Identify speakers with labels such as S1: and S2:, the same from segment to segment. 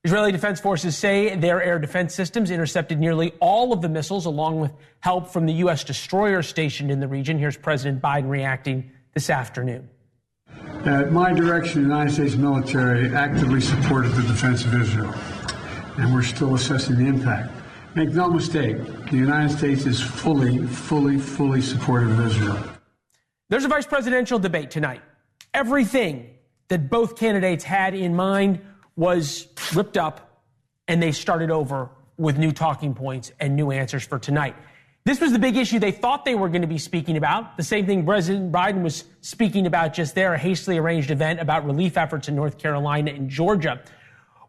S1: Israeli defense forces say their air defense systems intercepted nearly all of the missiles, along with help from the U.S. destroyer stationed in the region. Here's President Biden reacting this afternoon.
S2: At my direction, the United States military actively supported the defense of Israel, and we're still assessing the impact. Make no mistake, the United States is fully supportive of Israel.
S1: There's a vice presidential debate tonight. Everything that both candidates had in mind was ripped up, and they started over with new talking points and new answers for tonight. This was the big issue they thought they were going to be speaking about. The same thing President Biden was speaking about just there, a hastily arranged event about relief efforts in North Carolina and Georgia,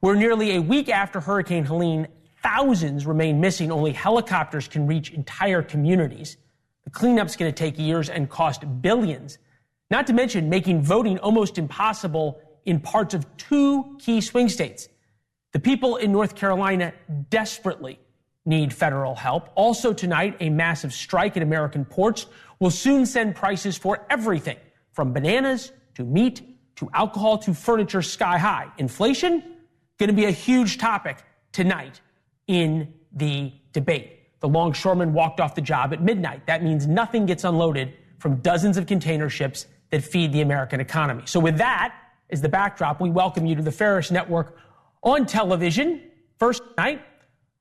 S1: where nearly a week after Hurricane Helene, thousands remain missing. Only helicopters can reach entire communities. The cleanup's going to take years and cost billions, not to mention making voting almost impossible in parts of two key swing states. The people in North Carolina desperately need federal help. Also tonight, a massive strike at American ports will soon send prices for everything from bananas to meat to alcohol to furniture sky high. Inflation, going to be a huge topic tonight in the debate. The longshoreman walked off the job at midnight. That means nothing gets unloaded from dozens of container ships that feed the American economy. So with that as the backdrop, we welcome you to the Ferris Network on television. First night,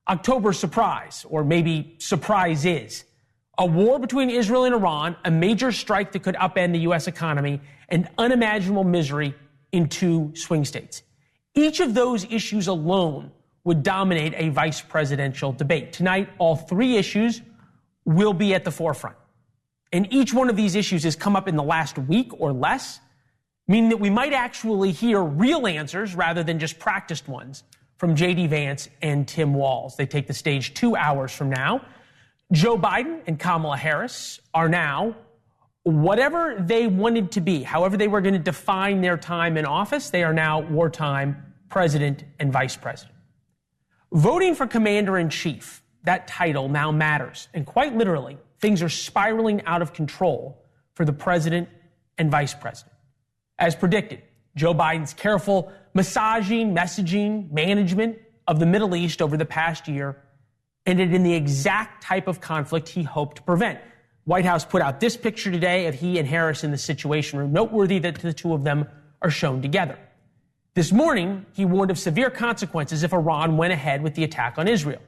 S1: October surprise, or maybe surprise is. A war between Israel and Iran, a major strike that could upend the U.S. economy, and unimaginable misery in two swing states. Each of those issues alone would dominate a vice presidential debate. Tonight, all three issues will be at the forefront. And each one of these issues has come up in the last week or less, meaning that we might actually hear real answers rather than just practiced ones from J.D. Vance and Tim Walz. They take the stage 2 hours from now. Joe Biden and Kamala Harris are now whatever they wanted to be, however they were going to define their time in office. They are now wartime president and vice president. Voting for commander-in-chief, that title now matters. And quite literally, things are spiraling out of control for the president and vice president. As predicted, Joe Biden's careful massaging, messaging, management of the Middle East over the past year ended in the exact type of conflict he hoped to prevent. White House put out this picture today of he and Harris in the Situation Room. Noteworthy that the two of them are shown together. This morning, he warned of severe consequences if Iran went ahead with the attack on Israel.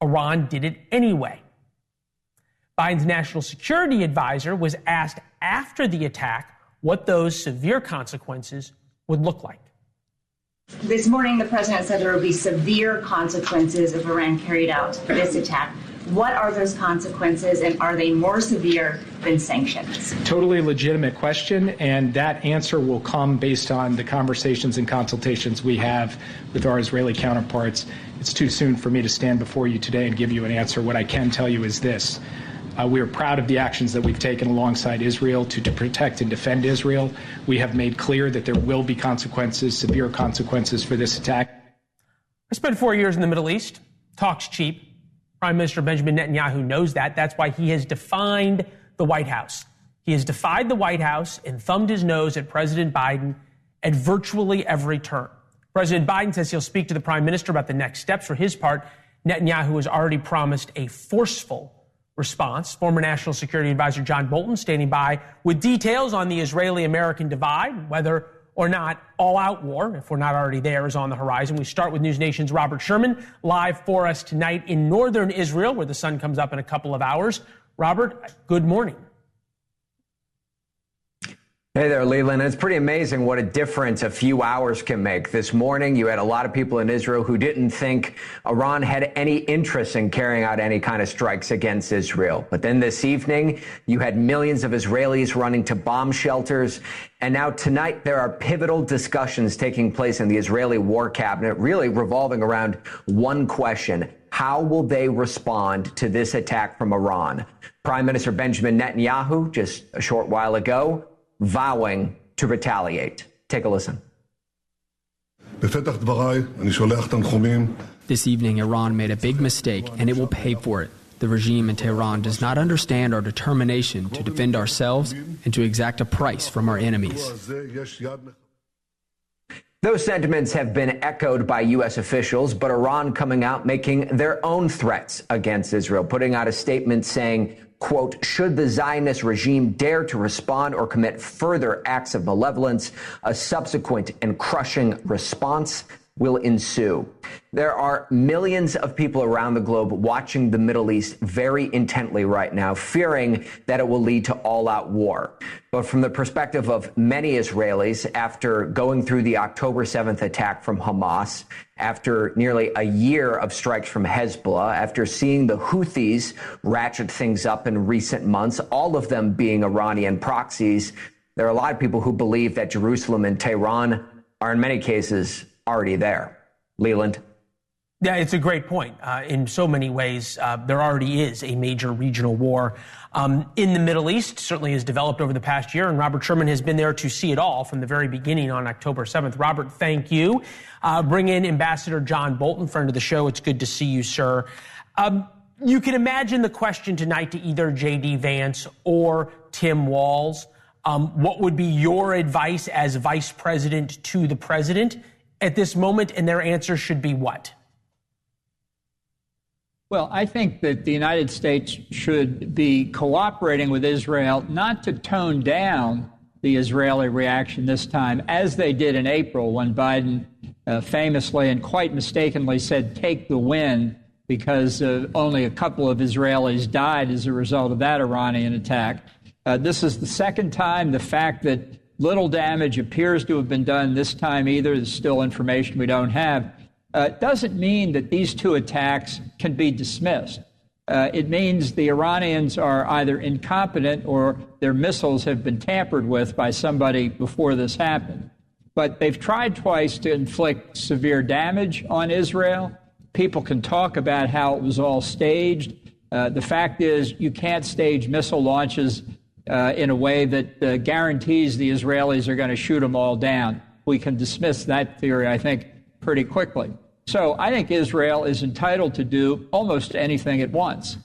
S1: Iran did it anyway. Biden's national security advisor was asked after the attack what those severe consequences would look like.
S3: This morning, the president said there would be severe consequences if Iran carried out this attack. What are those consequences, and are they more severe than sanctions?
S4: Totally legitimate question, and that answer will come based on the conversations and consultations we have with our Israeli counterparts. It's too soon for me to stand before you today and give you an answer. What I can tell you is this. We are proud of the actions that we've taken alongside Israel to protect and defend Israel. We have made clear that there will be consequences, severe consequences for this attack.
S1: I spent 4 years in the Middle East. Talk's cheap. Prime Minister Benjamin Netanyahu knows that. That's why he has defined the White House. He has defied the White House and thumbed his nose at President Biden at virtually every turn. President Biden says he'll speak to the Prime Minister about the next steps. For his part, Netanyahu has already promised a forceful response. Former National Security Advisor John Bolton standing by with details on the Israeli-American divide, whether or not all-out war, if we're not already there, is on the horizon. We start with NewsNation's Robert Sherman, live for us tonight in northern Israel, where the sun comes up in a couple of hours. Robert, good morning.
S5: Hey there, Leland. It's pretty amazing what a difference a few hours can make. This morning, you had a lot of people in Israel who didn't think Iran had any interest in carrying out any kind of strikes against Israel. But then this evening, you had millions of Israelis running to bomb shelters. And now tonight, there are pivotal discussions taking place in the Israeli war cabinet, really revolving around one question. How will they respond to this attack from Iran? Prime Minister Benjamin Netanyahu, just a short while ago, vowing to retaliate. Take a listen.
S6: This
S7: evening, Iran made a big mistake, and it will pay for it. The regime in Tehran does not understand our determination to defend ourselves and to exact a price from our enemies.
S5: Those sentiments have been echoed by U.S. officials, but Iran coming out making their own threats against Israel, putting out a statement saying, quote, should the Zionist regime dare to respond or commit further acts of malevolence, a subsequent and crushing response will ensue. There are millions of people around the globe watching the Middle East very intently right now, fearing that it will lead to all-out war. But from the perspective of many Israelis, after going through the October 7th attack from Hamas, after nearly a year of strikes from Hezbollah, after seeing the Houthis ratchet things up in recent months, all of them being Iranian proxies, there are a lot of people who believe that Jerusalem and Tehran are in many cases already there. Leland?
S1: Yeah, it's a great point. In so many ways, there already is a major regional war in the Middle East, certainly has developed over the past year, and Robert Sherman has been there to see it all from the very beginning on October 7th. Robert, thank you. Bring in Ambassador John Bolton, friend of the show. It's good to see you, sir. You can imagine the question tonight to either J.D. Vance or Tim Walz. What would be your advice as vice president to the president at this moment, and their answer should be what?
S8: Well, I think that the United States should be cooperating with Israel not to tone down the Israeli reaction this time, as they did in April when Biden famously and quite mistakenly said, take the win, because only a couple of Israelis died as a result of that Iranian attack. This is the second time. The fact that little damage appears to have been done this time either, there's still information we don't have, doesn't mean that these two attacks can be dismissed. It means the Iranians are either incompetent or their missiles have been tampered with by somebody before this happened. But they've tried twice to inflict severe damage on Israel. People can talk about how it was all staged. The fact is, you can't stage missile launches in a way that guarantees the Israelis are going to shoot them all down. We can dismiss that theory, I think, pretty quickly. So I think Israel is entitled to do almost anything it wants,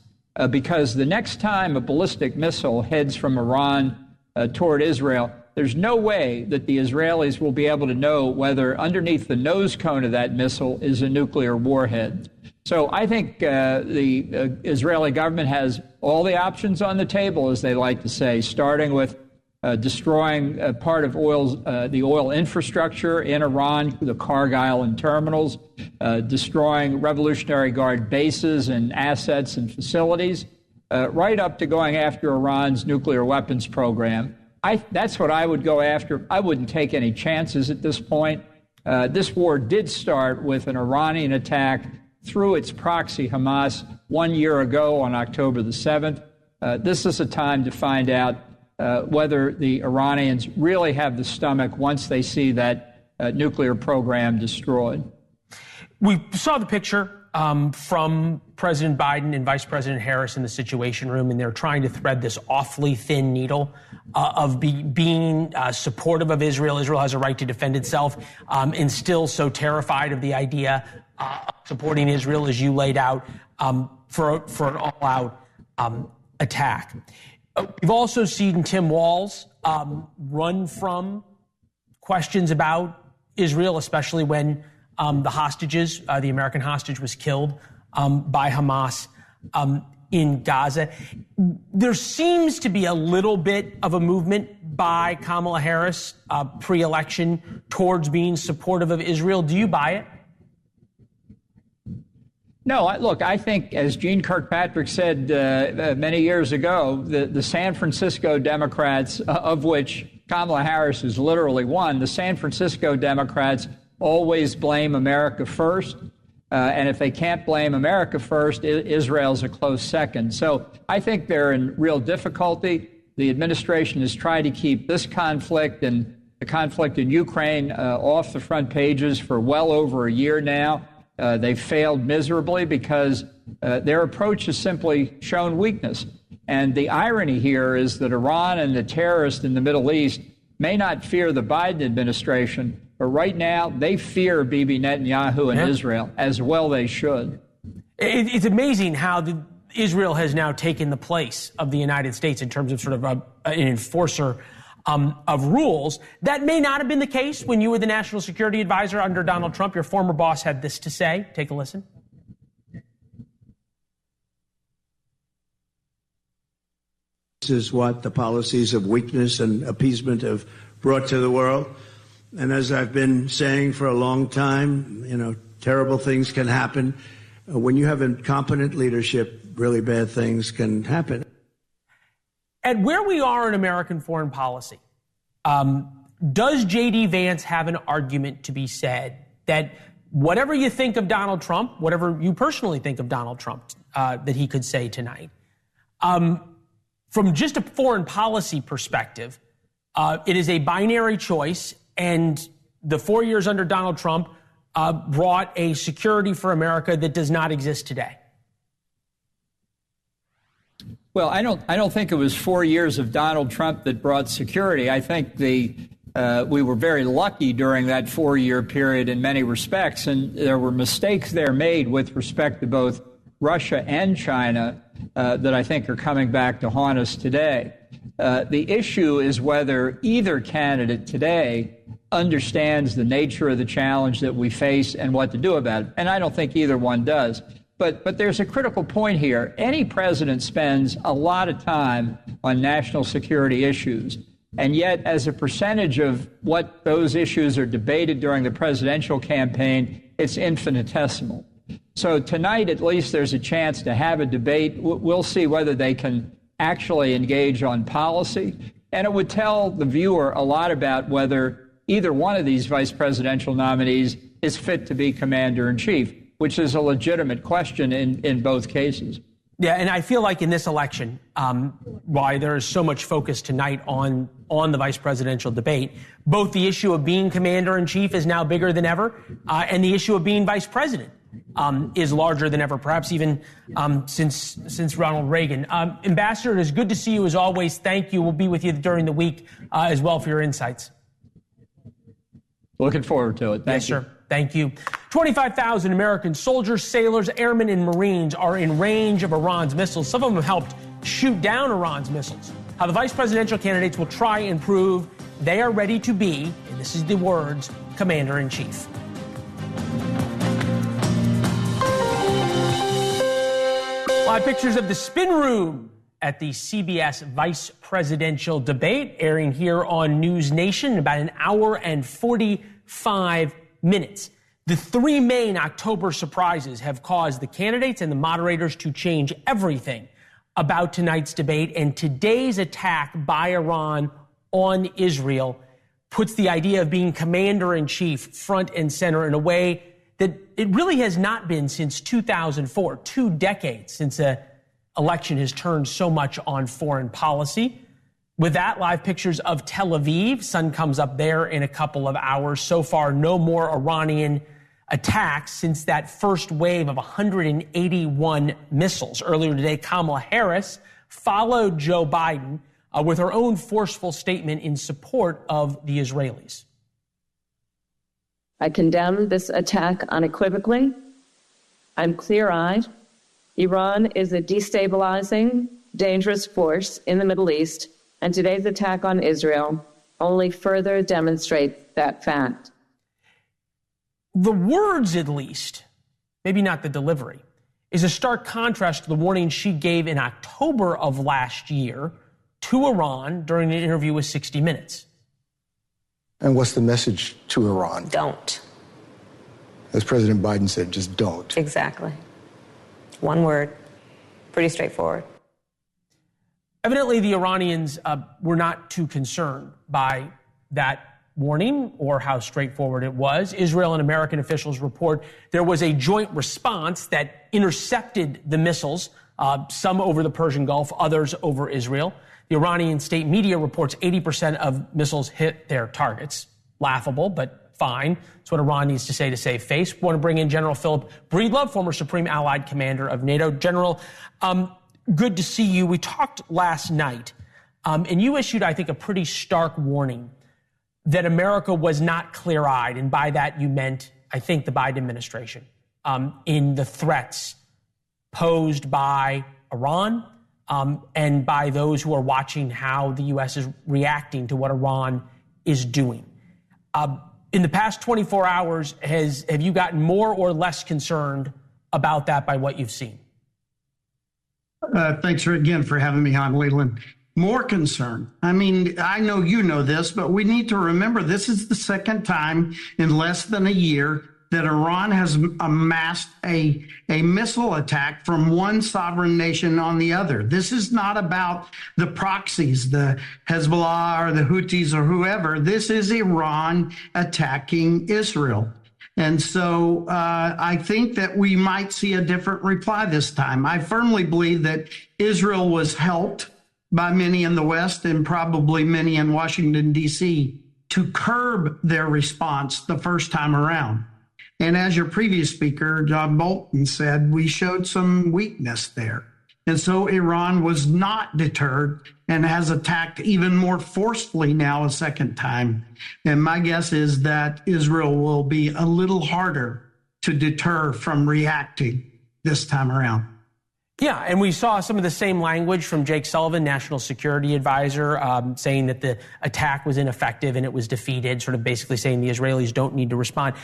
S8: because the next time a ballistic missile heads from Iran toward Israel, there's no way that the Israelis will be able to know whether underneath the nose cone of that missile is a nuclear warhead. So I think the Israeli government has all the options on the table, as they like to say, starting with destroying part of the oil infrastructure in Iran, the Cargill and terminals, destroying Revolutionary Guard bases and assets and facilities, right up to going after Iran's nuclear weapons program. That's what I would go after. I wouldn't take any chances at this point. This war did start with an Iranian attack through its proxy, Hamas, 1 year ago on October the 7th. This is a time to find out whether the Iranians really have the stomach once they see that nuclear program destroyed.
S1: We saw the picture from President Biden and Vice President Harris in the Situation Room, and they're trying to thread this awfully thin needle of being supportive of Israel. Israel has a right to defend itself, and still so terrified of the idea of supporting Israel, as you laid out, for an all-out attack. We've also seen Tim Walz run from questions about Israel, especially when the hostages, the American hostage was killed by Hamas in Gaza. There seems to be a little bit of a movement by Kamala Harris pre-election towards being supportive of Israel. Do you buy it?
S8: No, look, I think, as Gene Kirkpatrick said many years ago, the San Francisco Democrats, of which Kamala Harris is literally one, the San Francisco Democrats always blame America first. And if they can't blame America first, Israel's a close second. So I think they're in real difficulty. The administration has tried to keep this conflict and the conflict in Ukraine off the front pages for well over a year now. They've failed miserably because their approach has simply shown weakness. And the irony here is that Iran and the terrorists in the Middle East may not fear the Biden administration, but right now they fear Bibi Netanyahu and Israel, as well they should.
S1: It's amazing how Israel has now taken the place of the United States in terms of sort of an enforcer of rules. That may not have been the case when you were the national security advisor under Donald Trump. Your former boss had this to say. Take a listen.
S9: This is what the policies of weakness and appeasement have brought to the world. And as I've been saying for a long time, terrible things can happen. When you have incompetent leadership, really bad things can happen.
S1: At where we are in American foreign policy, does J.D. Vance have an argument to be said that whatever you think of Donald Trump, whatever you personally think of Donald Trump, that he could say tonight, from just a foreign policy perspective, it is a binary choice, and the 4 years under Donald Trump brought a security for America that does not exist today?
S8: Well, I don't think it was 4 years of Donald Trump that brought security. I think we were very lucky during that 4-year period in many respects, and there were mistakes there made with respect to both Russia and China that I think are coming back to haunt us today. The issue is whether either candidate today understands the nature of the challenge that we face and what to do about it. And I don't think either one does. But there's a critical point here. Any president spends a lot of time on national security issues. And yet, as a percentage of what those issues are debated during the presidential campaign, it's infinitesimal. So tonight, at least, there's a chance to have a debate. We'll see whether they can actually engage on policy. And it would tell the viewer a lot about whether either one of these vice presidential nominees is fit to be commander-in-chief, which is a legitimate question in both cases.
S1: Yeah, and I feel like in this election, why there is so much focus tonight on the vice presidential debate, both the issue of being commander-in-chief is now bigger than ever, and the issue of being vice president is larger than ever, perhaps even since Ronald Reagan. Ambassador, it is good to see you as always. Thank you. We'll be with you during the week as well for your insights.
S8: Looking forward to it. Thank you.
S1: Yes, sir. Thank you. 25,000 American soldiers, sailors, airmen, and Marines are in range of Iran's missiles. Some of them have helped shoot down Iran's missiles. How the vice presidential candidates will try and prove they are ready to be, and this is the words, commander-in-chief. Live pictures of the spin room at the CBS vice presidential debate, airing here on NewsNation in about an hour and 45 minutes. The three main October surprises have caused the candidates and the moderators to change everything about tonight's debate, and today's attack by Iran on Israel puts the idea of being commander-in-chief front and center in a way that it really has not been since 2004, 2 decades since an election has turned so much on foreign policy. With that, live pictures of Tel Aviv. Sun comes up there in a couple of hours. So far, no more Iranian attacks since that first wave of 181 missiles. Earlier today, Kamala Harris followed Joe Biden with her own forceful statement in support of the Israelis.
S10: I condemn this attack unequivocally. I'm clear-eyed. Iran is a destabilizing, dangerous force in the Middle East, and today's attack on Israel only further demonstrates that fact.
S1: The words, at least, maybe not the delivery, is a stark contrast to the warning she gave in October of last year to Iran during an interview with 60 Minutes.
S6: And what's the message to Iran?
S11: Don't.
S6: As President Biden said, just don't.
S11: Exactly. One word. Pretty straightforward.
S1: Evidently, the Iranians were not too concerned by that warning or how straightforward it was. Israel and American officials report there was a joint response that intercepted the missiles, some over the Persian Gulf, others over Israel. The Iranian state media reports 80% of missiles hit their targets. Laughable, but fine. That's what Iran needs to say to save face. Want to bring in General Philip Breedlove, former Supreme Allied Commander of NATO. General, good to see you. We talked last night, and you issued, I think, a pretty stark warning that America was not clear-eyed, and by that you meant, I think, the Biden administration, in the threats posed by Iran and by those who are watching how the U.S. is reacting to what Iran is doing. In the past 24 hours, have you gotten more or less concerned about that by what you've seen?
S12: Thanks again for having me on, Leland. More concerned. I mean, I know you know this, but we need to remember this is the second time in less than a year that Iran has amassed a missile attack from one sovereign nation on the other. This is not about the proxies, the Hezbollah or the Houthis or whoever. This is Iran attacking Israel. And so I think that we might see a different reply this time. I firmly believe that Israel was helped by many in the West and probably many in Washington, D.C. to curb their response the first time around. And as your previous speaker, John Bolton, said, we showed some weakness there. And so Iran was not deterred and has attacked even more forcefully now a second time. And my guess is that Israel will be a little harder to deter from reacting this time around.
S1: Yeah, and we saw some of the same language from Jake Sullivan, National Security Advisor, saying that the attack was ineffective and it was defeated, sort of basically saying the Israelis don't need to respond.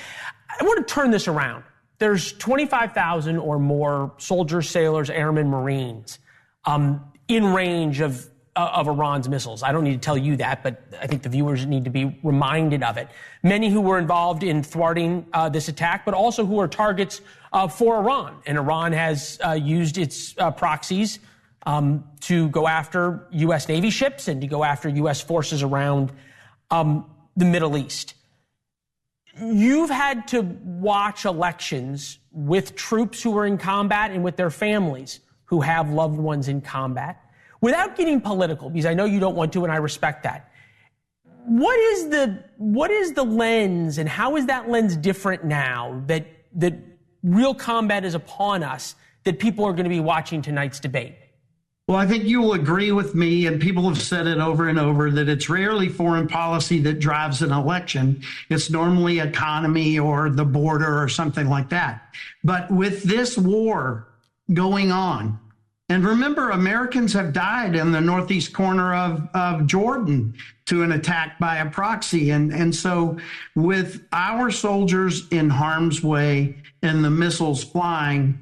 S1: I want to turn this around. There's 25,000 or more soldiers, sailors, airmen, Marines in range of Iran's missiles. I don't need to tell you that, but I think the viewers need to be reminded of it. Many who were involved in thwarting this attack, but also who are targets for Iran. And Iran has used its proxies to go after U.S. Navy ships and to go after U.S. forces around the Middle East. You've had to watch elections with troops who are in combat and with their families who have loved ones in combat. Without getting political, because I know you don't want to, and I respect that. What is the lens, and how is that lens different now that real combat is upon us, that people are going to be watching tonight's debate?
S12: Well, I think you will agree with me, and people have said it over and over, that it's rarely foreign policy that drives an election. It's normally economy or the border or something like that. But with this war going on, and remember, Americans have died in the northeast corner of Jordan to an attack by a proxy. And so with our soldiers in harm's way and the missiles flying,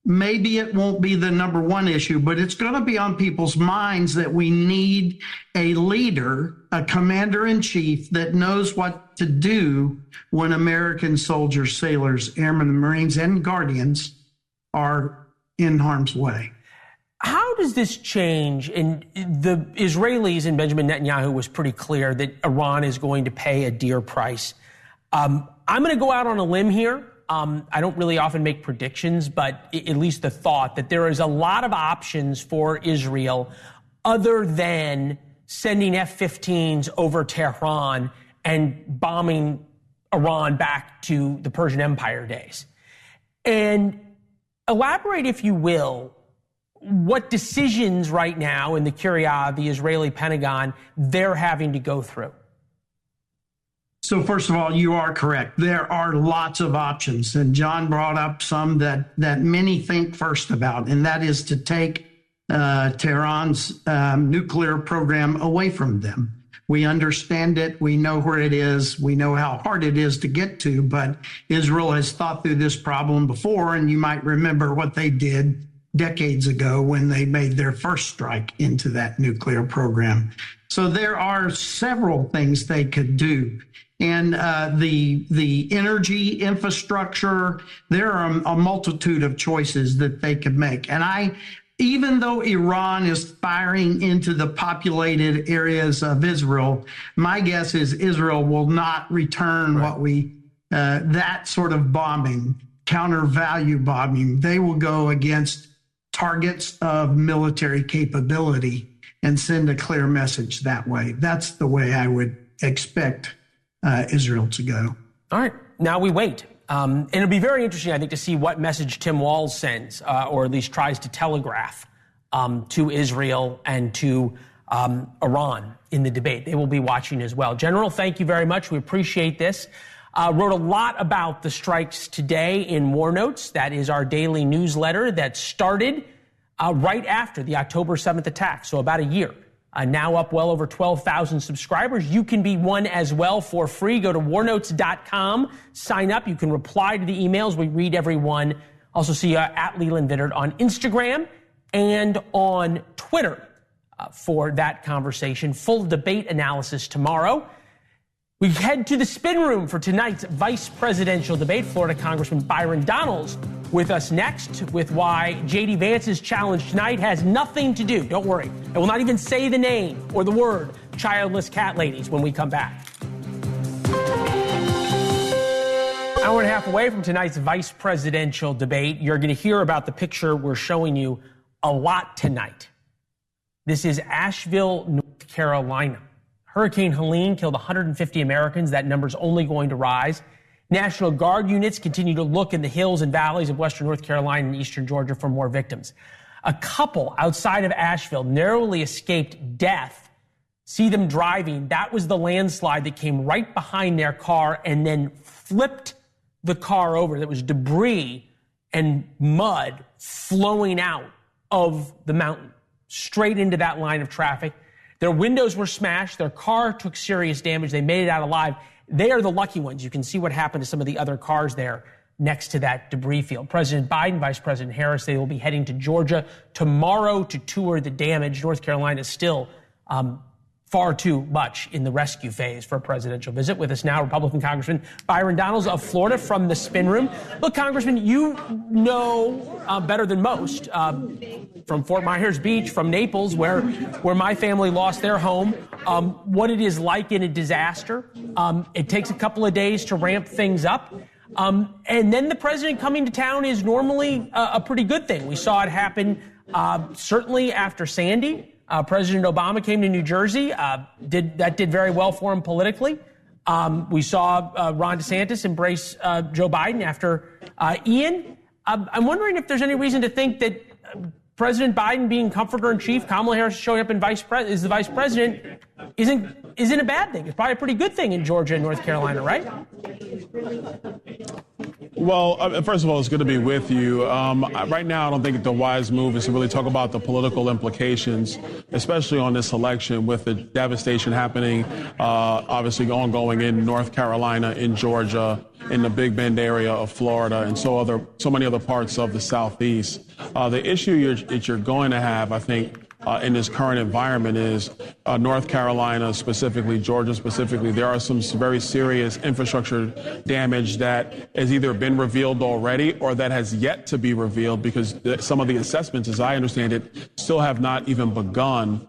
S12: maybe it won't be the number one issue, but it's going to be on people's minds that we need a leader, a commander-in-chief that knows what to do when American soldiers, sailors, airmen, Marines, and Guardians are in harm's way.
S1: How does this change? And the Israelis and Benjamin Netanyahu was pretty clear that Iran is going to pay a dear price. I'm going to go out on a limb here. I don't really often make predictions, but at least the thought that there is a lot of options for Israel other than sending F-15s over Tehran and bombing Iran back to the Persian Empire days. And elaborate, if you will, what decisions right now in the Kiryat, the Israeli Pentagon, they're having to go through.
S12: So first of all, you are correct. There are lots of options. And John brought up some that many think first about, and that is to take Tehran's nuclear program away from them. We understand it. We know where it is. We know how hard it is to get to. But Israel has thought through this problem before, and you might remember what they did decades ago when they made their first strike into that nuclear program. So there are several things they could do. And the energy infrastructure, there are a multitude of choices that they could make. And even though Iran is firing into the populated areas of Israel, my guess is Israel will not return that sort of bombing, counter value bombing. They will go against targets of military capability and send a clear message that way. That's the way I would expect Israel to go.
S1: All right. Now we wait. And it'll be very interesting, I think, to see what message Tim Walz sends, or at least tries to telegraph to Israel and to Iran in the debate. They will be watching as well. General, thank you very much. We appreciate this. Wrote a lot about the strikes today in War Notes. That is our daily newsletter that started right after the October 7th attack, so about a year. Now up well over 12,000 subscribers. You can be one as well for free. Go to warnotes.com, sign up. You can reply to the emails. We read every one. Also see at Leland Vittert on Instagram and on Twitter for that conversation. Full debate analysis tomorrow. We head to the spin room for tonight's vice presidential debate. Florida Congressman Byron Donalds with us next with why J.D. Vance's challenge tonight has nothing to do, don't worry, I will not even say the name or the word childless cat ladies when we come back. Hour and a half away from tonight's vice presidential debate, you're going to hear about the picture we're showing you a lot tonight. This is Asheville, North Carolina. Hurricane Helene killed 150 Americans. That number's only going to rise. National Guard units continue to look in the hills and valleys of western North Carolina and eastern Georgia for more victims. A couple outside of Asheville narrowly escaped death. See them driving. That was the landslide that came right behind their car and then flipped the car over. There was debris and mud flowing out of the mountain straight into that line of traffic. Their windows were smashed. Their car took serious damage. They made it out alive. They are the lucky ones. You can see what happened to some of the other cars there next to that debris field. President Biden, Vice President Harris, they will be heading to Georgia tomorrow to tour the damage. North Carolina is still far too much in the rescue phase for a presidential visit. With us now, Republican Congressman Byron Donalds of Florida from the spin room. Look, Congressman, you know better than most from Fort Myers Beach, from Naples, where my family lost their home, what it is like in a disaster. It takes a couple of days to ramp things up. And then the president coming to town is normally a pretty good thing. We saw it happen certainly after Sandy. President Obama came to New Jersey, did very well for him politically. We saw Ron DeSantis embrace Joe Biden after Ian. I'm wondering if there's any reason to think that President Biden being comforter in chief, Kamala Harris showing up as the vice president, isn't a bad thing. It's probably a pretty good thing in Georgia and North Carolina, right?
S13: Well, first of all, it's good to be with you. Right now, I don't think the wise move is to really talk about the political implications, especially on this election with the devastation happening, obviously ongoing in North Carolina, in Georgia, in the Big Bend area of Florida, and so many other parts of the Southeast. The issue that you're going to have, I think, in this current environment is North Carolina specifically, Georgia specifically. There are some very serious infrastructure damage that has either been revealed already or that has yet to be revealed, because some of the assessments, as I understand it, still have not even begun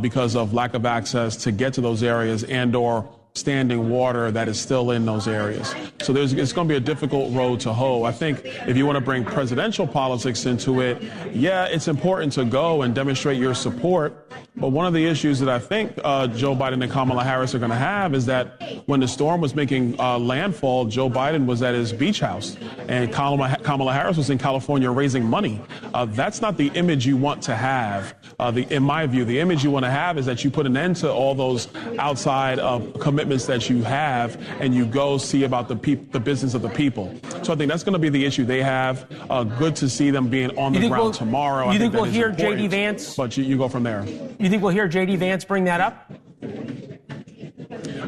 S13: because of lack of access to get to those areas and or standing water that is still in those areas. So it's going to be a difficult road to hoe. I think if you want to bring presidential politics into it, yeah, it's important to go and demonstrate your support. But one of the issues that I think Joe Biden and Kamala Harris are going to have is that when the storm was making landfall, Joe Biden was at his beach house and Kamala Harris was in California raising money. That's not the image you want to have. In my view, the image you want to have is that you put an end to all those outside commitments that you have and you go see about the business of the people. So I think that's going to be the issue they have. Good to see them being on the ground tomorrow.
S1: You think we'll hear J.D. Vance?
S13: But you go from there.
S1: You think we'll hear J.D. Vance bring that up?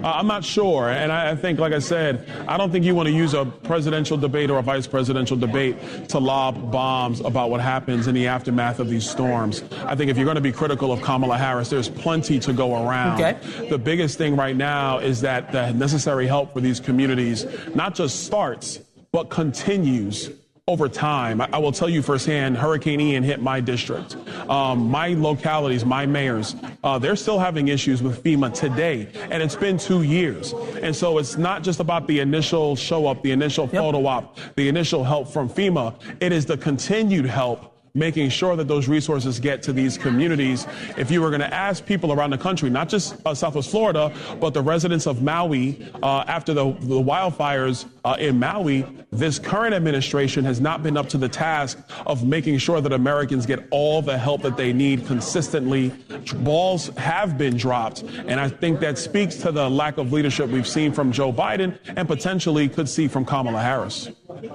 S13: I'm not sure. And I think, like I said, I don't think you want to use a presidential debate or a vice presidential debate to lob bombs about what happens in the aftermath of these storms. I think if you're going to be critical of Kamala Harris, there's plenty to go around. Okay. The biggest thing right now is that the necessary help for these communities not just starts, but continues over time. I will tell you firsthand, Hurricane Ian hit my district. My localities, my mayors, they're still having issues with FEMA today, and it's been 2 years. And so it's not just about the initial show up, the initial photo op, the initial help from FEMA. It is the continued help, making sure that those resources get to these communities. If you were going to ask people around the country, not just Southwest Florida, but the residents of Maui, after the wildfires in Maui, this current administration has not been up to the task of making sure that Americans get all the help that they need consistently. Balls have been dropped, and I think that speaks to the lack of leadership we've seen from Joe Biden and potentially could see from Kamala Harris.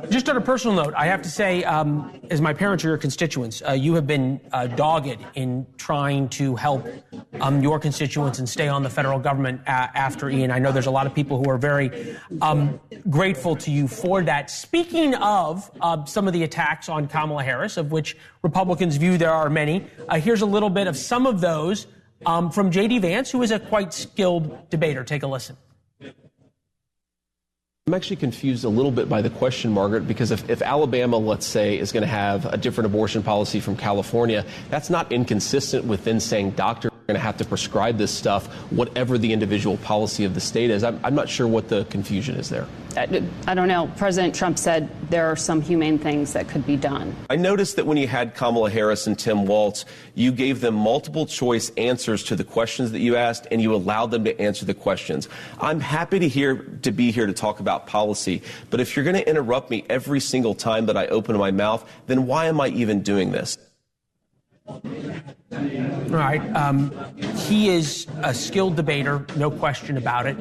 S1: Just on a personal note, I have to say, as my parents are your constituents, you have been dogged in trying to help your constituents and stay on the federal government after Ian. I know there's a lot of people who are very grateful to you for that. Speaking of some of the attacks on Kamala Harris, of which Republicans view there are many, here's a little bit of some of those from J.D. Vance, who is a quite skilled debater. Take a listen.
S14: I'm actually confused a little bit by the question, Margaret, because if Alabama, let's say, is going to have a different abortion policy from California, that's not inconsistent with then saying doctors are going to have to prescribe this stuff, whatever the individual policy of the state is. I'm not sure what the confusion is there.
S15: I don't know. President Trump said there are some humane things that could be done.
S14: I noticed that when you had Kamala Harris and Tim Walz, you gave them multiple choice answers to the questions that you asked, and you allowed them to answer the questions. I'm happy to be here to talk about policy, but if you're going to interrupt me every single time that I open my mouth, then why am I even doing this?
S1: All right. He is a skilled debater, no question about it.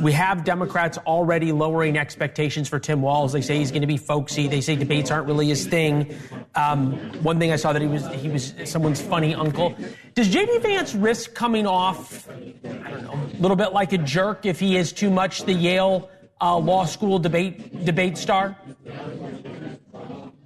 S1: We have Democrats already lowering expectations for Tim Walz. They say he's going to be folksy. They say debates aren't really his thing. One thing I saw that he was someone's funny uncle. Does J.D. Vance risk coming off, I don't know, a little bit like a jerk if he is too much the Yale law school debate star?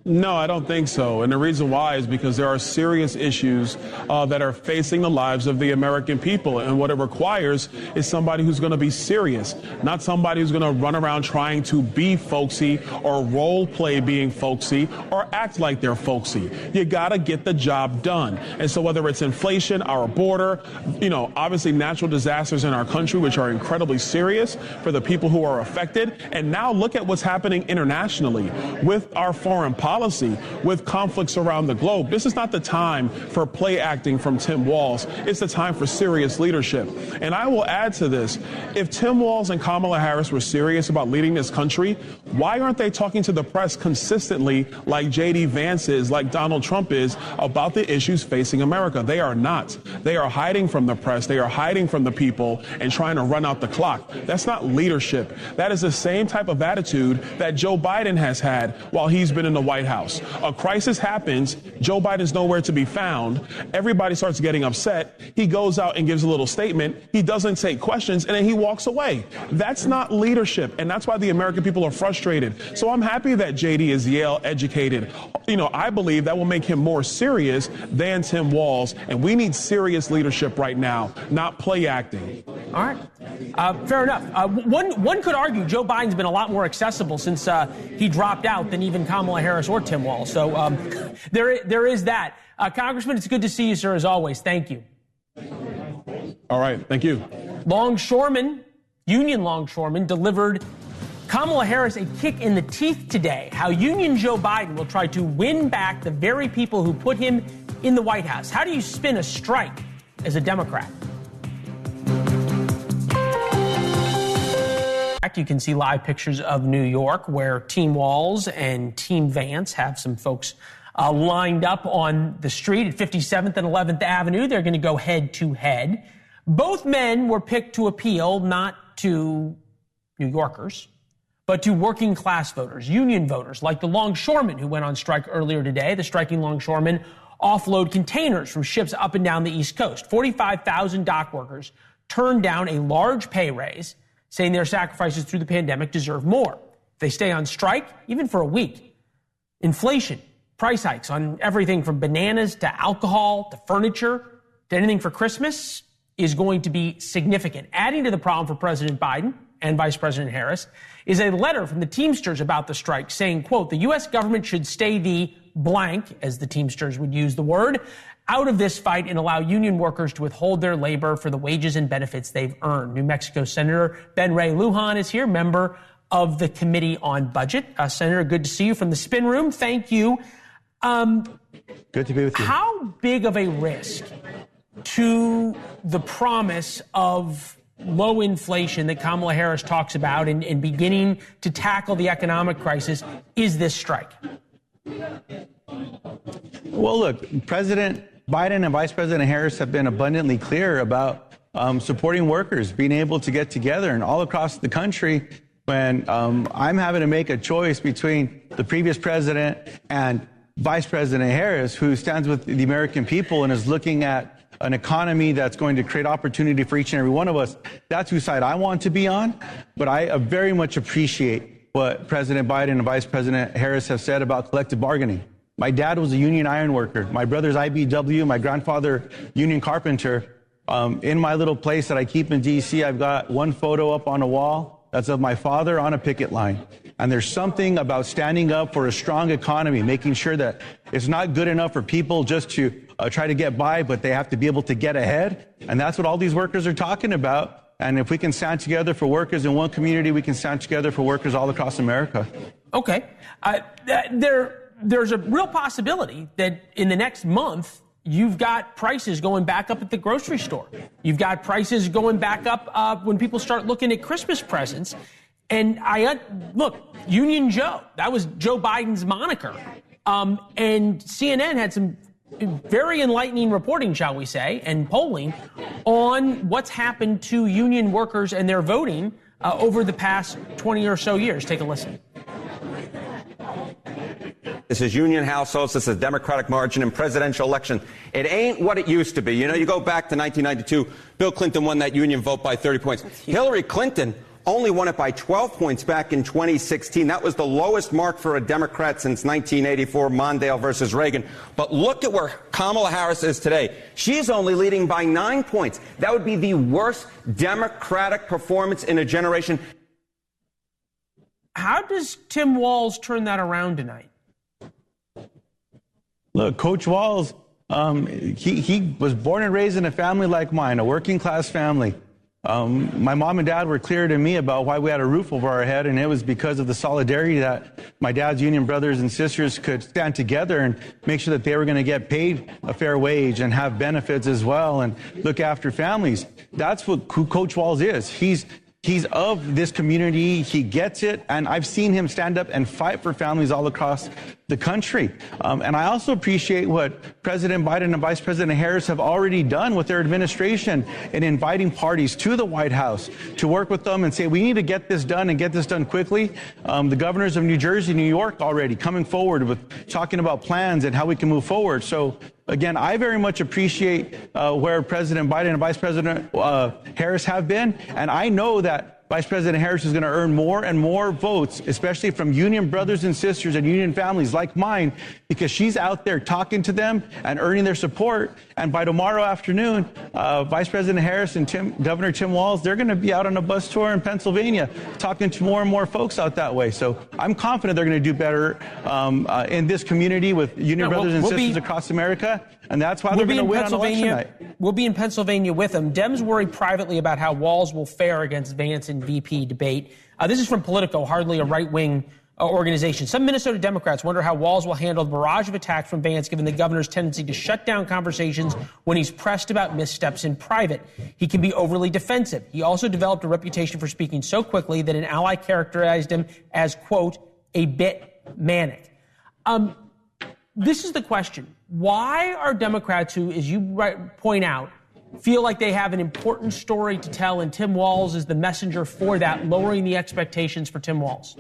S13: No, I don't think so. And the reason why is because there are serious issues that are facing the lives of the American people. And what it requires is somebody who's going to be serious, not somebody who's going to run around trying to be folksy or role play being folksy or act like they're folksy. You got to get the job done. And so whether it's inflation, our border, obviously natural disasters in our country, which are incredibly serious for the people who are affected. And now look at what's happening internationally with our foreign policy, with conflicts around the globe. This is not the time for play acting from Tim Walz. It's the time for serious leadership. And I will add to this, if Tim Walz and Kamala Harris were serious about leading this country, why aren't they talking to the press consistently like J.D. Vance is, like Donald Trump is, about the issues facing America? They are not. They are hiding from the press. They are hiding from the people and trying to run out the clock. That's not leadership. That is the same type of attitude that Joe Biden has had while he's been in the White House. A crisis happens. Joe Biden's nowhere to be found. Everybody starts getting upset. He goes out and gives a little statement. He doesn't take questions, and then he walks away. That's not leadership, and that's why the American people are frustrated. So I'm happy that JD is Yale educated. I believe that will make him more serious than Tim Walz, and we need serious leadership right now, not play acting.
S1: All right. Fair enough. One could argue Joe Biden's been a lot more accessible since he dropped out than even Kamala Harris or Tim Walz. So there is that. Congressman, it's good to see you, sir, as always. Thank you.
S13: All right. Thank you.
S1: Union longshoremen delivered Kamala Harris a kick in the teeth today. How Union Joe Biden will try to win back the very people who put him in the White House. How do you spin a strike as a Democrat? You can see live pictures of New York where Team Walz and Team Vance have some folks lined up on the street at 57th and 11th Avenue. They're going to go head to head. Both men were picked to appeal not to New Yorkers, but to working class voters, union voters, like the longshoremen who went on strike earlier today. The striking longshoremen offload containers from ships up and down the East Coast. 45,000 dock workers turned down a large pay raise, saying their sacrifices through the pandemic deserve more. If they stay on strike, even for a week, inflation, price hikes on everything from bananas to alcohol to furniture to anything for Christmas is going to be significant. Adding to the problem for President Biden and Vice President Harris is a letter from the Teamsters about the strike saying, quote, the U.S. government should stay the blank, as the Teamsters would use the word, out of this fight and allow union workers to withhold their labor for the wages and benefits they've earned. New Mexico Senator Ben Ray Lujan is here, member of the Committee on Budget. Senator, good to see you from the spin room. Thank you.
S16: Good to be with you.
S1: How big of a risk to the promise of low inflation that Kamala Harris talks about and beginning to tackle the economic crisis is this strike?
S16: Well, look, President Biden and Vice President Harris have been abundantly clear about supporting workers, being able to get together. And all across the country, when I'm having to make a choice between the previous president and Vice President Harris, who stands with the American people and is looking at an economy that's going to create opportunity for each and every one of us. That's whose side I want to be on. But I very much appreciate what President Biden and Vice President Harris have said about collective bargaining. My dad was a union iron worker. My brother's IBW, my grandfather, union carpenter. In my little place that I keep in D.C., I've got one photo up on a wall that's of my father on a picket line. And there's something about standing up for a strong economy, making sure that it's not good enough for people just to try to get by, but they have to be able to get ahead. And that's what all these workers are talking about. And if we can stand together for workers in one community, we can stand together for workers all across America.
S1: Okay. There's a real possibility that in the next month, you've got prices going back up at the grocery store. You've got prices going back up when people start looking at Christmas presents. And look, Union Joe, that was Joe Biden's moniker. And CNN had some very enlightening reporting, shall we say, and polling on what's happened to union workers and their voting over the past 20 or so years. Take a listen.
S17: This is union households. This is Democratic margin in presidential election. It ain't what it used to be. You know, you go back to 1992, Bill Clinton won that union vote by 30 points. Hillary Clinton only won it by 12 points back in 2016. That was the lowest mark for a Democrat since 1984, Mondale versus Reagan. But look at where Kamala Harris is today. She's only leading by 9 points. That would be the worst Democratic performance in a generation.
S1: How does Tim Walz turn that around tonight?
S16: Look, Coach Walz, he was born and raised in a family like mine, a working class family. My mom and dad were clear to me about why we had a roof over our head, and it was because of the solidarity that my dad's union brothers and sisters could stand together and make sure that they were going to get paid a fair wage and have benefits as well and look after families. That's who Coach Walz is. He's of this community. He gets it. And I've seen him stand up and fight for families all across the country. And I also appreciate what President Biden and Vice President Harris have already done with their administration in inviting parties to the White House to work with them and say, we need to get this done and get this done quickly. The governors of New Jersey, New York already coming forward with talking about plans and how we can move forward. So again, I very much appreciate where President Biden and Vice President Harris have been. And I know that Vice President Harris is going to earn more and more votes, especially from union brothers and sisters and union families like mine, because she's out there talking to them and earning their support. And by tomorrow afternoon, Vice President Harris and Governor Tim Walz, they're going to be out on a bus tour in Pennsylvania talking to more and more folks out that way. So I'm confident they're going to do better in this community with union brothers and sisters across America. And that's why they're going to win on election night.
S1: We'll be in Pennsylvania with them. Dems worry privately about how Walz will fare against Vance in VP debate. This is from Politico, hardly a right-wing organization. Some Minnesota Democrats wonder how Walz will handle the barrage of attacks from Vance, given the governor's tendency to shut down conversations when he's pressed about missteps in private. He can be overly defensive. He also developed a reputation for speaking so quickly that an ally characterized him as, quote, a bit manic. This is the question. Why are Democrats who, as you point out, feel like they have an important story to tell, and Tim Walz is the messenger for that, lowering the expectations for Tim Walz?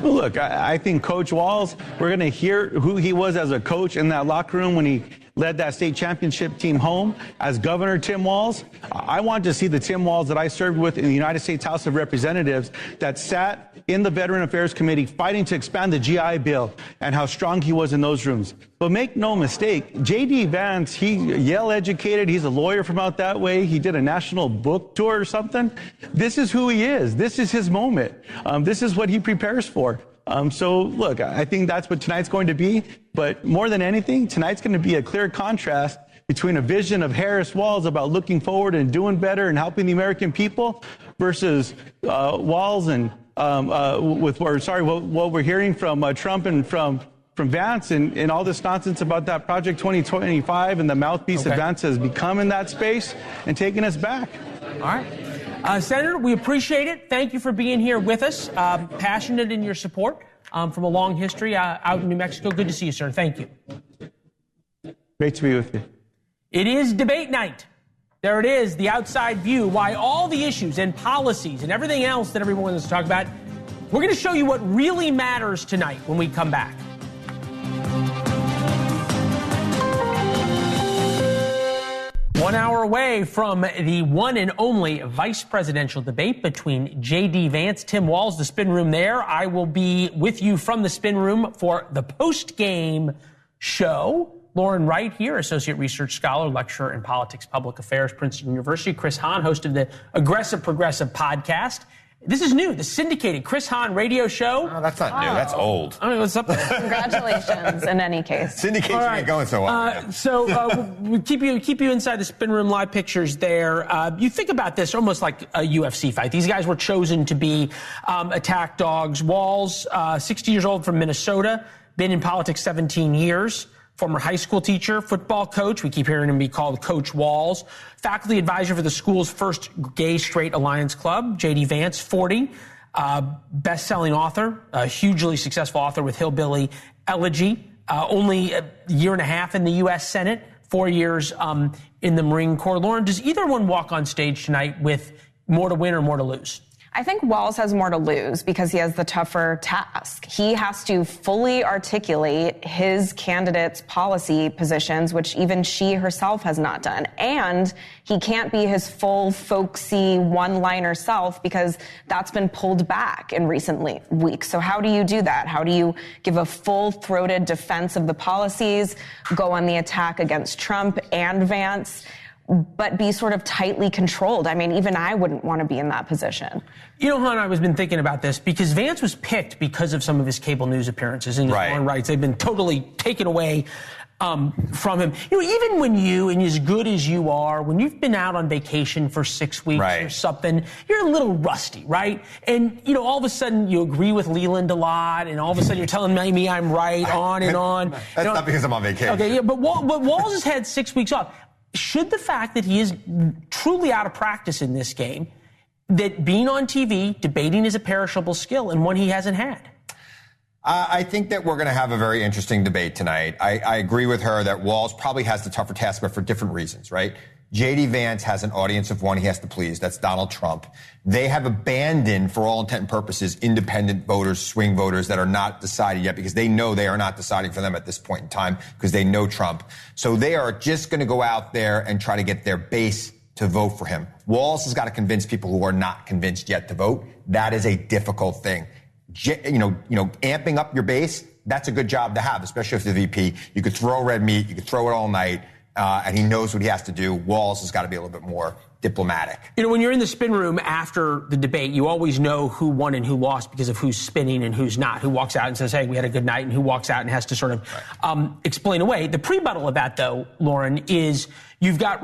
S16: Well, look, I think Coach Walz, we're going to hear who he was as a coach in that locker room when he led that state championship team home. As Governor Tim Walz, I want to see the Tim Walz that I served with in the United States House of Representatives that sat in the Veteran Affairs Committee fighting to expand the GI Bill, and how strong he was in those rooms. But make no mistake, J.D. Vance, he's Yale educated. He's a lawyer from out that way. He did a national book tour or something. This is who he is. This is his moment. This is what he prepares for. So, look, I think that's what tonight's going to be. But more than anything, tonight's going to be a clear contrast between a vision of Harris Walz about looking forward and doing better and helping the American people versus Walz and what we're hearing from Trump and from Vance and all this nonsense about that Project 2025 and the mouthpiece that Vance has become in that space and taking us back.
S1: All right. Senator, we appreciate it. Thank you for being here with us. Passionate in your support from a long history out in New Mexico. Good to see you, sir. Thank you.
S16: Great to be with you.
S1: It is debate night. There it is, the outside view, why all the issues and policies and everything else that everyone wants to talk about. We're going to show you what really matters tonight when we come back. One hour away from the one and only vice presidential debate between J.D. Vance, Tim Walz, the spin room there. I will be with you from the spin room for the post-game show. Lauren Wright here, associate research scholar, lecturer in politics, public affairs, Princeton University. Chris Hahn, host of the Aggressive Progressive podcast. This is new, the syndicated Chris Hahn radio show.
S18: Oh, that's not new. That's old.
S1: I don't know what's up there.
S11: Congratulations, in any case.
S18: Syndication ain't going so well.
S1: We'll keep you inside the spin room live pictures there. You think about this almost like a UFC fight. These guys were chosen to be attack dogs. Walz, 60 years old from Minnesota, been in politics 17 years. Former high school teacher, football coach. We keep hearing him be called Coach Walz. Faculty advisor for the school's first Gay Straight Alliance Club. J.D. Vance, 40. Best-selling author, a hugely successful author with Hillbilly Elegy. Only a year and a half in the U.S. Senate, 4 years in the Marine Corps. Lauren, does either one walk on stage tonight with more to win or more to lose?
S19: I think Walz has more to lose because he has the tougher task. He has to fully articulate his candidate's policy positions, which even she herself has not done. And he can't be his full folksy one-liner self because that's been pulled back in recent weeks. So how do you do that? How do you give a full-throated defense of the policies, go on the attack against Trump and Vance, but be sort of tightly controlled? I mean, even I wouldn't want to be in that position.
S1: You know, Hannah, I've been thinking about this because Vance was picked because of some of his cable news appearances and his own rights. They've been totally taken away from him. You know, even when you, and as good as you are, when you've been out on vacation for 6 weeks or something, you're a little rusty, right? And, you know, all of a sudden you agree with Leland a lot, and all of a sudden you're telling me I'm right, on and on.
S18: That's not because I'm on vacation.
S1: Okay, yeah, but Walz has had 6 weeks off. Should the fact that he is truly out of practice in this game, that being on TV, debating is a perishable skill and one he hasn't had?
S18: I think that we're going to have a very interesting debate tonight. I agree with her that Walz probably has the tougher task, but for different reasons, right? J.D. Vance has an audience of one he has to please. That's Donald Trump. They have abandoned, for all intent and purposes, independent voters, swing voters that are not decided yet because they know they are not deciding for them at this point in time because they know Trump. So they are just going to go out there and try to get their base to vote for him. Walz has got to convince people who are not convinced yet to vote. That is a difficult thing. Amping up your base, that's a good job to have, especially if the VP. You could throw red meat, you could throw it all night. And he knows what he has to do. Walz has got to be a little bit more diplomatic.
S1: You know, when you're in the spin room after the debate, you always know who won and who lost because of who's spinning and who's not, who walks out and says, hey, we had a good night, and who walks out and has to sort of explain away. The prebuttal of that, though, Lauren, is you've got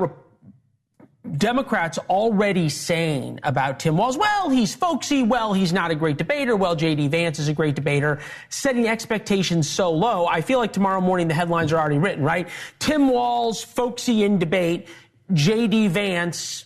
S1: Democrats already saying about Tim Walz, well, he's folksy, well, he's not a great debater, well, J.D. Vance is a great debater, setting expectations so low. I feel like tomorrow morning the headlines are already written, right? Tim Walz, folksy in debate, J.D. Vance,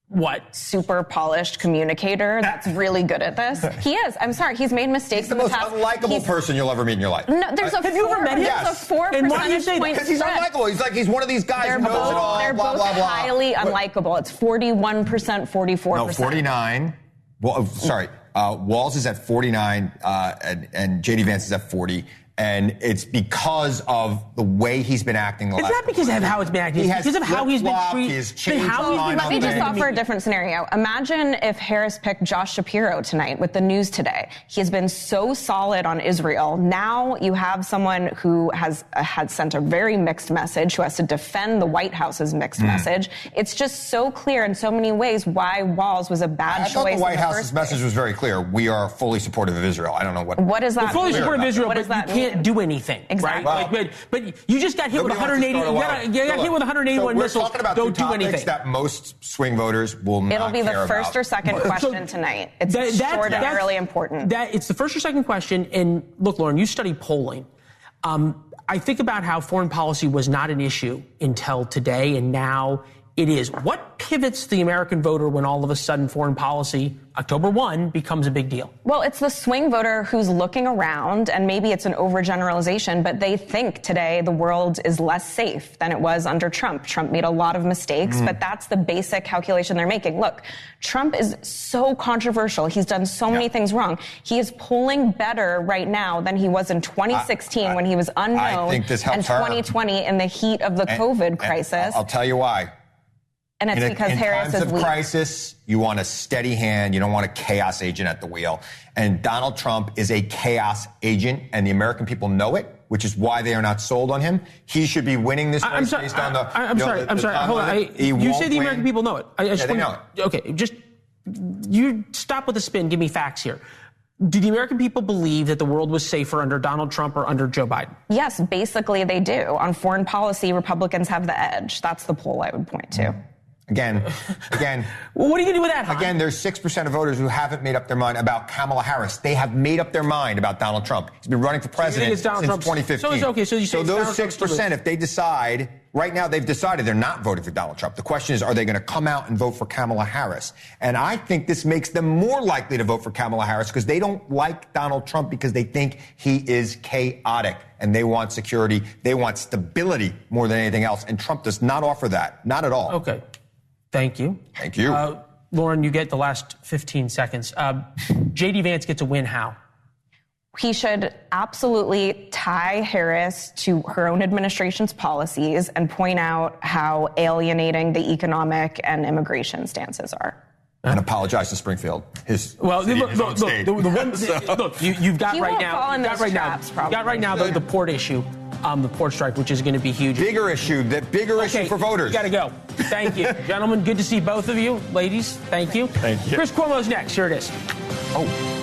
S1: what?
S19: Super polished communicator that's really good at this. He is. I'm sorry. He's made mistakes in the past.
S18: He's the most unlikable person you'll ever meet in your life.
S19: No, there's
S1: have you ever met him?
S19: There's a 4 percentage point
S18: because he's unlikable. He's one of these guys who knows it all,
S19: they're
S18: blah,
S19: both
S18: blah, blah.
S19: highly unlikable. It's 41%, 44%.
S18: No, 49. Well, sorry. Walz is at 49, and J.D. Vance is at 40. And it's because of the way he's been acting the last
S1: It's not because of how it's been acting. It's because of how he's been treated.
S19: Let me just offer a different scenario. Imagine if Harris picked Josh Shapiro tonight with the news today. He has been so solid on Israel. Now you have someone who has sent a very mixed message, who has to defend the White House's mixed message. It's just so clear in so many ways why Walz was a bad choice.
S18: I thought the White House's message was very clear. We are fully supportive of Israel. I don't know what
S19: does that mean?
S1: Fully supportive of Israel,
S19: what does that mean?
S1: Can't do anything,
S19: exactly.
S1: Right?
S18: Well,
S1: but you just got hit with 180. You got hit with 181 missiles. Don't do anything.
S18: That most swing voters will not care about.
S19: It'll be the first or second question tonight. It's extraordinarily important.
S1: It's the first or second question. And look, Lauren, you study polling. I think about how foreign policy was not an issue until today, and now it is. What pivots the American voter when all of a sudden foreign policy, October 1, becomes a big deal?
S19: Well, it's the swing voter who's looking around, and maybe it's an overgeneralization, but they think today the world is less safe than it was under Trump. Trump made a lot of mistakes, but that's the basic calculation they're making. Look, Trump is so controversial. He's done so many things wrong. He is polling better right now than he was in 2016 when he was unknown, and 2020 in the heat of the COVID crisis.
S18: I'll tell you why.
S19: And it's because Harris is weak.
S18: In times of crisis, you want a steady hand. You don't want a chaos agent at the wheel. And Donald Trump is a chaos agent, and the American people know it, which is why they are not sold on him. He should be winning this race based on the...
S1: I'm sorry. Hold on. You say the American people know it.
S18: They know it.
S1: Okay, just... You stop with the spin. Give me facts here. Do the American people believe that the world was safer under Donald Trump or under Joe Biden?
S19: Yes, basically they do. On foreign policy, Republicans have the edge. That's the poll I would point to.
S18: Again.
S1: Well, what are you going to do with that, Hahn?
S18: Again, there's 6% of voters who haven't made up their mind about Kamala Harris. They have made up their mind about Donald Trump. He's been running for president since 2015. So those 6%, if they decide, right now they've decided they're not voting for Donald Trump. The question is, are they going to come out and vote for Kamala Harris? And I think this makes them more likely to vote for Kamala Harris because they don't like Donald Trump because they think he is chaotic and they want security. They want stability more than anything else. And Trump does not offer that. Not at all.
S1: Okay. Thank you.
S18: Thank you.
S1: Lauren, you get the last 15 seconds. J.D. Vance gets a win. How?
S19: He should absolutely tie Harris to her own administration's policies and point out how alienating the economic and immigration stances are.
S18: And apologize to Springfield. You've got
S1: right now the port issue. The port strike, which is going to be huge.
S18: Bigger issue for voters.
S1: You got to go. Thank you. Gentlemen, good to see both of you. Ladies, thank you.
S18: Thank you.
S1: Chris Cuomo's next. Here it is.
S18: Oh.